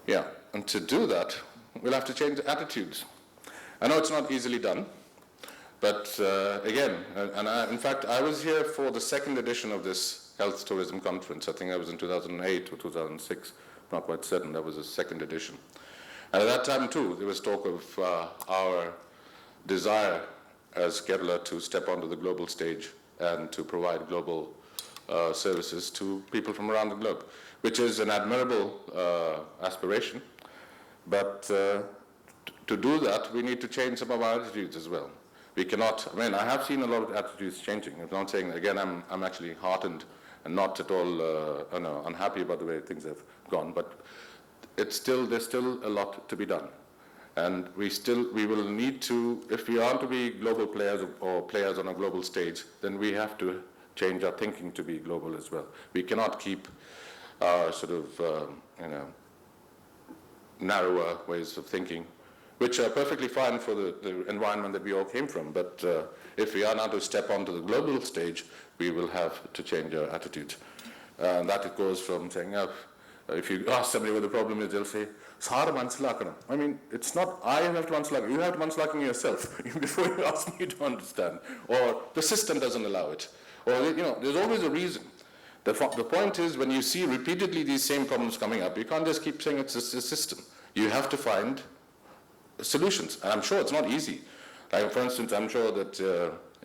Yeah, and to do that, we'll have to change attitudes. I know it's not easily done, but again, in fact, I was here for the second edition of this health tourism conference. I think that was in 2008 or 2006, not quite certain. That was the second edition. And at that time, too, there was talk of our desire as Kerala to step onto the global stage and to provide global services to people from around the globe, which is an admirable aspiration. But to do that, we need to change some of our attitudes as well. We cannot, I mean, I have seen a lot of attitudes changing. I'm not saying, again, I'm actually heartened and not at all unhappy about the way things have gone, but there's still a lot to be done. And we will need to, if we are to be global players or players on a global stage, then we have to change our thinking to be global as well. We cannot keep our sort of, narrower ways of thinking, which are perfectly fine for the environment that we all came from. But if we are now to step onto the global stage, we will have to change our attitudes. And that it goes from saying, if you ask somebody what the problem is, they'll say, I mean, it's not I have to manslak, you have to manslak yourself before you ask me to understand. Or the system doesn't allow it. Or, there's always a reason. The point is, when you see repeatedly these same problems coming up, you can't just keep saying it's a system. You have to find solutions. And I'm sure it's not easy. Like, for instance, I'm sure that,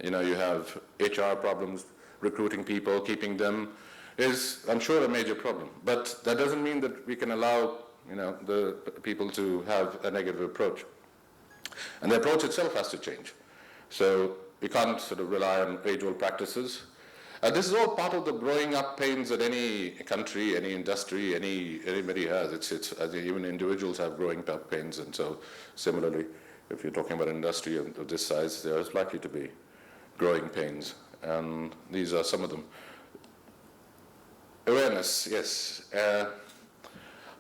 you have HR problems, recruiting people, keeping them, is, I'm sure, a major problem. But that doesn't mean that we can allow, the people to have a negative approach. And the approach itself has to change. So we can't sort of rely on age-old practices. This is all part of the growing up pains that any country, any industry, anybody has. It's even individuals have growing up pains, and so similarly, if you're talking about an industry of this size, there's likely to be growing pains, and these are some of them. Awareness, yes.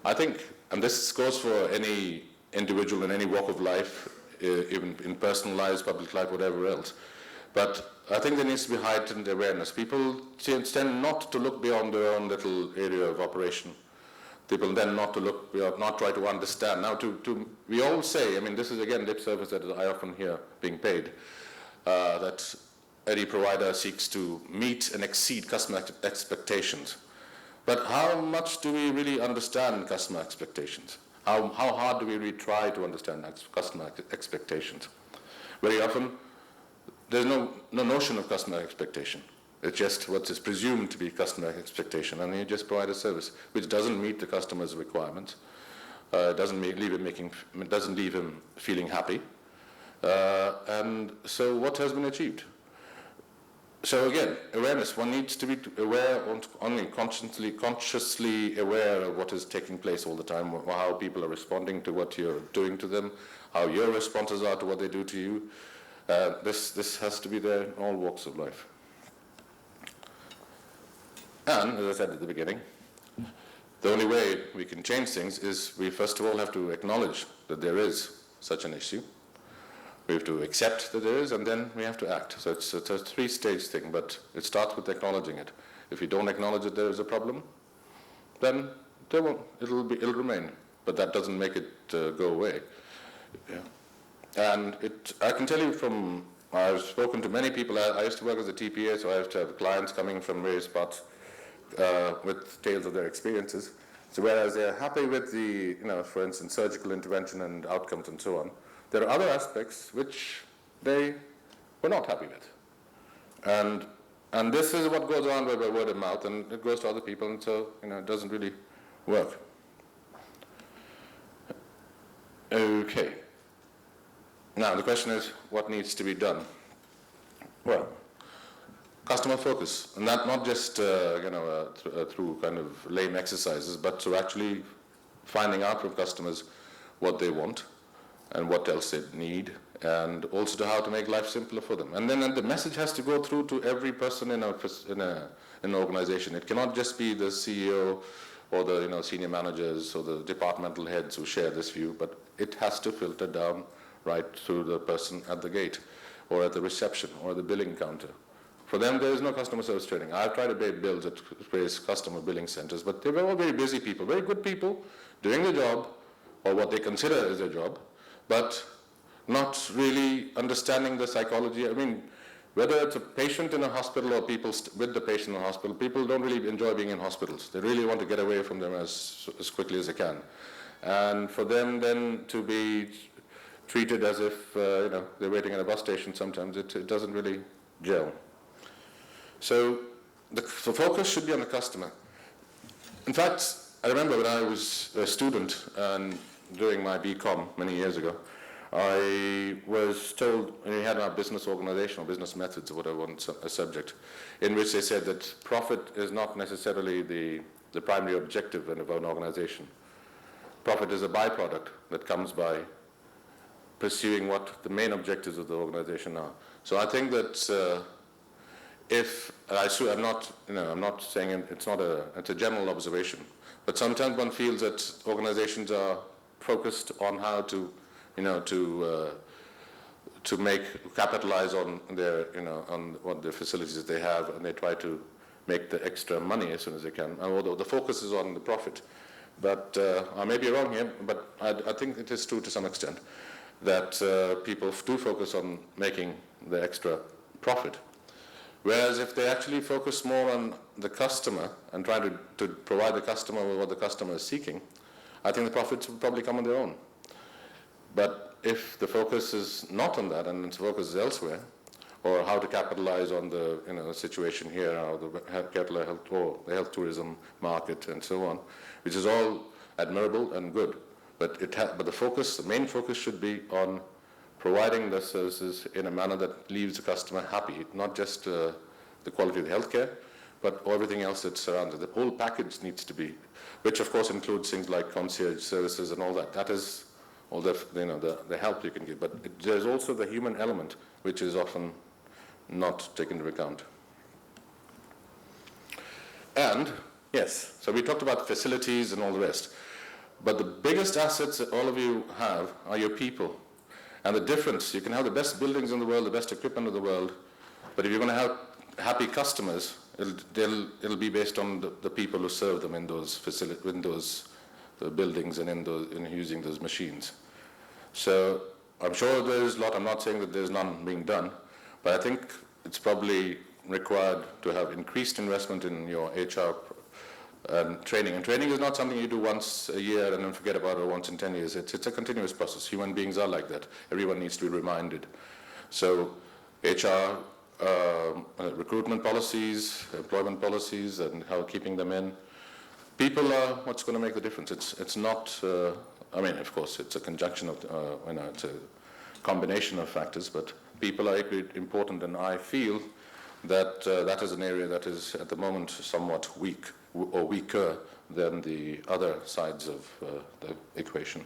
I think, and this goes for any individual in any walk of life, even in personal lives, public life, whatever else. But I think there needs to be heightened awareness. People tend not to look beyond their own little area of operation. People tend not to look beyond, not try to understand. Now, we all say, I mean, this is again lip service that I often hear being paid, that any provider seeks to meet and exceed customer expectations. But how much do we really understand customer expectations? How hard do we really try to understand customer expectations? Very often, there's no notion of customer expectation. It's just what is presumed to be customer expectation, and you just provide a service which doesn't meet the customer's requirements, doesn't leave him feeling happy, and so what has been achieved? So again, awareness. One needs to be aware, only consciously aware of what is taking place all the time, how people are responding to what you're doing to them, how your responses are to what they do to you. This has to be there in all walks of life. And, as I said at the beginning, the only way we can change things is we first of all have to acknowledge that there is such an issue. We have to accept that there is, and then we have to act. So it's a three-stage thing, but it starts with acknowledging it. If you don't acknowledge that there is a problem, then it'll remain. But that doesn't make it go away. Yeah. And I can tell you from, I've spoken to many people. I used to work as a TPA, so I used to have clients coming from various parts with tales of their experiences. So whereas they're happy with the, for instance, surgical intervention and outcomes and so on, there are other aspects which they were not happy with. And this is what goes on by word of mouth, and it goes to other people, and so it doesn't really work. Okay. Now the question is, what needs to be done? Well, customer focus, and that not just through kind of lame exercises, but through actually finding out from customers what they want and what else they need, and also to how to make life simpler for them. And then the message has to go through to every person in an organization. It cannot just be the CEO or the senior managers or the departmental heads who share this view, but it has to filter down right through the person at the gate or at the reception or the billing counter. For them, there is no customer service training. I've tried to pay bills at various customer billing centers, but they were all very busy people, very good people, doing the job, or what they consider as their job, but not really understanding the psychology. I mean, whether it's a patient in a hospital or people with the patient in a hospital, people don't really enjoy being in hospitals. They really want to get away from them as quickly as they can. And for them then to be treated as if they're waiting at a bus station sometimes, it doesn't really gel. So the focus should be on the customer. In fact, I remember when I was a student and doing my BCom many years ago, I was told, and we had our business organization or business methods or whatever, a subject, in which they said that profit is not necessarily the primary objective of an organization. Profit is a byproduct that comes by pursuing what the main objectives of the organization are. So I think that I'm not saying it's a general observation, but sometimes one feels that organizations are focused on how to capitalize on their, on what the facilities that they have, and they try to make the extra money as soon as they can. Although the focus is on the profit, but I may be wrong here, but I think it is true to some extent that people do focus on making the extra profit. Whereas if they actually focus more on the customer and try to provide the customer with what the customer is seeking, I think the profits will probably come on their own. But if the focus is not on that and the focus is elsewhere, or how to capitalize on the situation here, or the health tourism market and so on, which is all admirable and good, but the main focus should be on providing the services in a manner that leaves the customer happy, not just the quality of the healthcare, but everything else that surrounds it. The whole package needs to be, which of course includes things like concierge services and all that. That is all the help you can give. But there's also the human element, which is often not taken into account. And, yes, so we talked about facilities and all the rest. But the biggest assets that all of you have are your people. And the difference, you can have the best buildings in the world, the best equipment in the world, but if you're going to have happy customers, it'll be based on the people who serve them in those the buildings and in using those machines. So I'm sure there's a lot. I'm not saying that there's none being done, but I think it's probably required to have increased investment in your HR and training. And training is not something you do once a year and then forget about it, or once in 10 years. It's a continuous process. Human beings are like that. Everyone needs to be reminded. So HR, recruitment policies, employment policies, and how keeping them in. People are what's going to make the difference. It's not, of course, it's a conjunction of, it's a combination of factors, but people are equally important, and I feel that that is an area that is at the moment somewhat weak or weaker than the other sides of the equation.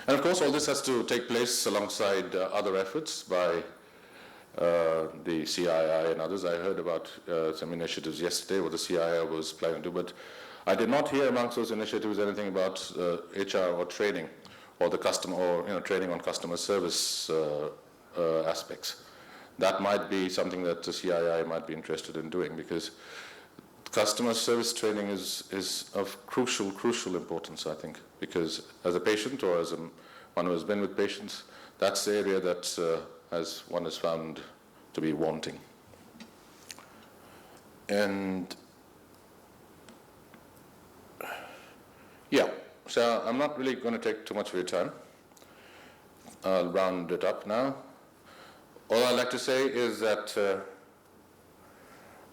And of course, all this has to take place alongside other efforts by the CII and others. I heard about some initiatives yesterday, what the CII was planning to do, but I did not hear amongst those initiatives anything about HR or training, or the customer, or training on customer service aspects. That might be something that the CII might be interested in doing, because customer service training is of crucial importance, I think, because as a patient or as one who has been with patients, that's the area that one has found to be wanting. And yeah, so I'm not really going to take too much of your time. I'll round it up now. All I'd like to say is that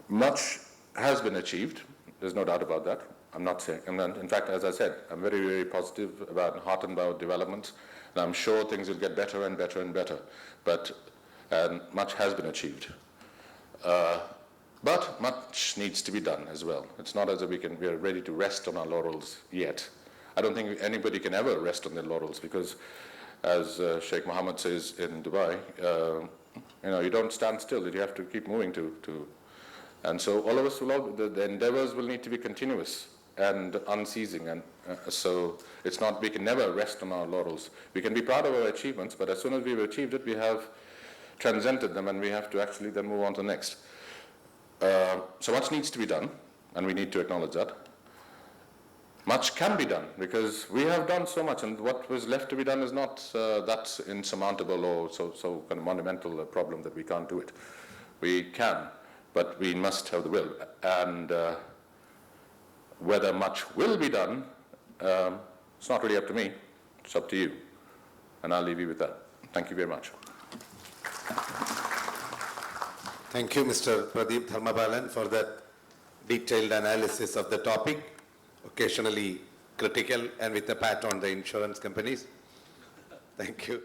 much has been achieved. There's no doubt about that. I'm not saying, in fact, as I said, I'm very, very positive about heartened by developments, and I'm sure things will get better and better and better. But much has been achieved. But much needs to be done as well. It's not as if we are ready to rest on our laurels yet. I don't think anybody can ever rest on their laurels, because as Sheikh Mohammed says in Dubai, you don't stand still, you have to keep moving and so all of us the endeavors will need to be continuous and unceasing, and so it's not, we can never rest on our laurels. We can be proud of our achievements, but as soon as we've achieved it, we have transcended them, and we have to actually then move on to the next. So much needs to be done, and we need to acknowledge that. Much can be done, because we have done so much, and what was left to be done is not that insurmountable or so kind of monumental a problem that we can't do it. We can, but we must have the will. And whether much will be done, it's not really up to me. It's up to you. And I'll leave you with that. Thank you very much. Thank you, Mr. Pradeep Dharmabalan, for that detailed analysis of the topic, occasionally critical and with a pat on the insurance companies. Thank you.